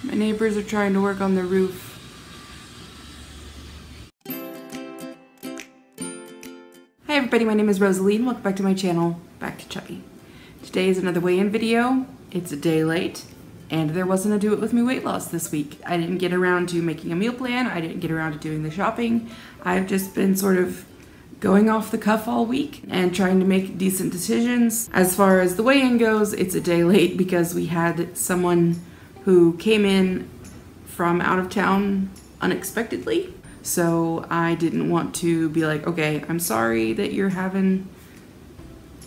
My neighbors are trying to work on the roof. Hi everybody, my name is Rosalie and welcome back to my channel, Back to Chubby. Today is another weigh-in video. It's a day late and there wasn't a do it with me weight loss this week. I didn't get around to making a meal plan. I didn't get around to doing the shopping. I've just been sort of going off the cuff all week and trying to make decent decisions. As far as the weigh-in goes, it's a day late because we had someone who came in from out of town unexpectedly. So I didn't want to be like, okay, I'm sorry that you're having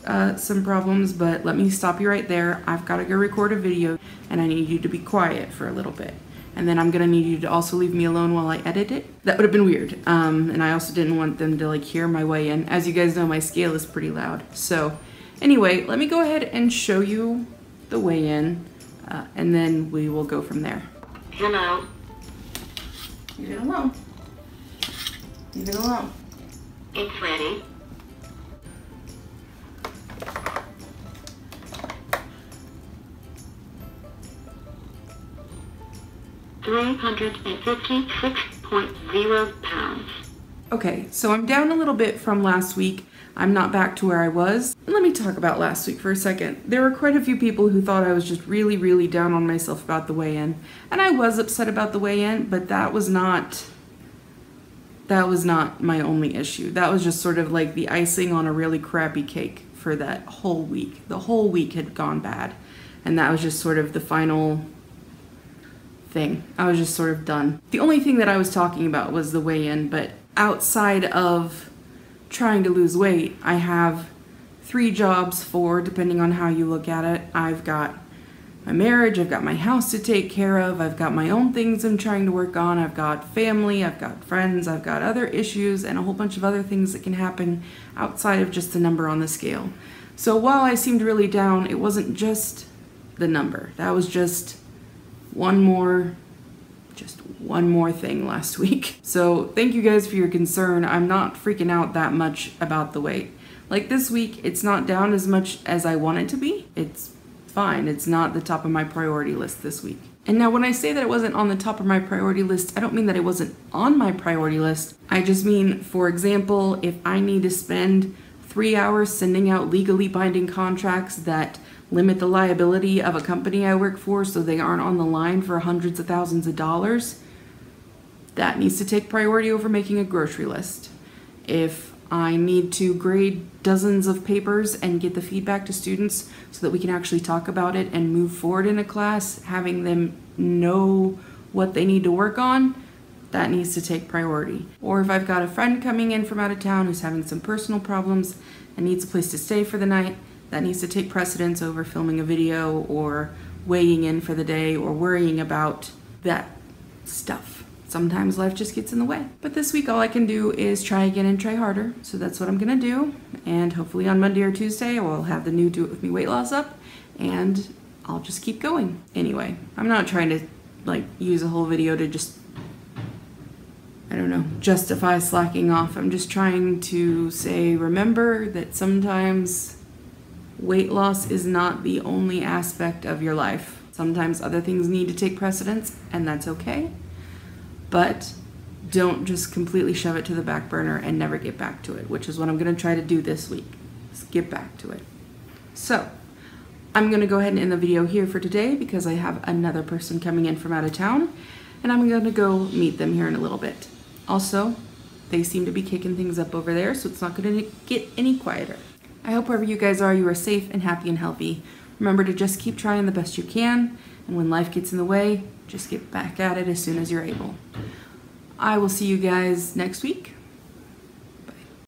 some problems, but let me stop you right there. I've got to go record a video and I need you to be quiet for a little bit. And then I'm gonna need you to also leave me alone while I edit it. That would have been weird. And I also didn't want them to like hear my weigh-in. As you guys know, my scale is pretty loud. So anyway, let me go ahead and show you the weigh-in and then we will go from there. Hello. Leave it alone. Leave it alone. It's ready. £356.0. Okay, so I'm down a little bit from last week. I'm not back to where I was. Let me talk about last week for a second. There were quite a few people who thought I was just really down on myself about the weigh-in. And I was upset about the weigh-in, but that was not my only issue. That was just sort of like the icing on a really crappy cake for that whole week. The whole week had gone bad. And that was just sort of the final thing. I was just sort of done. The only thing that I was talking about was the weigh-in, but outside of trying to lose weight, I have 3 jobs, 4, depending on how you look at it. I've got my marriage, I've got my house to take care of, I've got my own things I'm trying to work on, I've got family, I've got friends, I've got other issues, and a whole bunch of other things that can happen outside of just the number on the scale. So while I seemed really down, it wasn't just the number. That was just one more thing last week. So thank you guys for your concern. I'm not freaking out that much about the weight. Like this week, it's not down as much as I want it to be. It's fine. It's not the top of my priority list this week. And now when I say that it wasn't on the top of my priority list, I don't mean that it wasn't on my priority list. I just mean, for example, if I need to spend 3 hours sending out legally binding contracts that limit the liability of a company I work for so they aren't on the line for hundreds of thousands of dollars, that needs to take priority over making a grocery list. If I need to grade dozens of papers and get the feedback to students so that we can actually talk about it and move forward in a class, having them know what they need to work on, that needs to take priority. Or if I've got a friend coming in from out of town who's having some personal problems and needs a place to stay for the night, that needs to take precedence over filming a video or weighing in for the day or worrying about that stuff. Sometimes life just gets in the way. But this week all I can do is try again and try harder. So that's what I'm gonna do. And hopefully on Monday or Tuesday I will have the new Do It With Me weight loss up and I'll just keep going. Anyway, I'm not trying to like use a whole video to just, I don't know, justify slacking off. I'm just trying to say, remember that sometimes weight loss is not the only aspect of your life. Sometimes other things need to take precedence, and that's okay. But don't just completely shove it to the back burner and never get back to it, which is what I'm gonna try to do this week. Just get back to it. So, I'm gonna go ahead and end the video here for today because I have another person coming in from out of town, and I'm gonna go meet them here in a little bit. Also, they seem to be kicking things up over there, so it's not gonna get any quieter. I hope wherever you guys are, you are safe and happy and healthy. Remember to just keep trying the best you can, and when life gets in the way, just get back at it as soon as you're able. I will see you guys next week.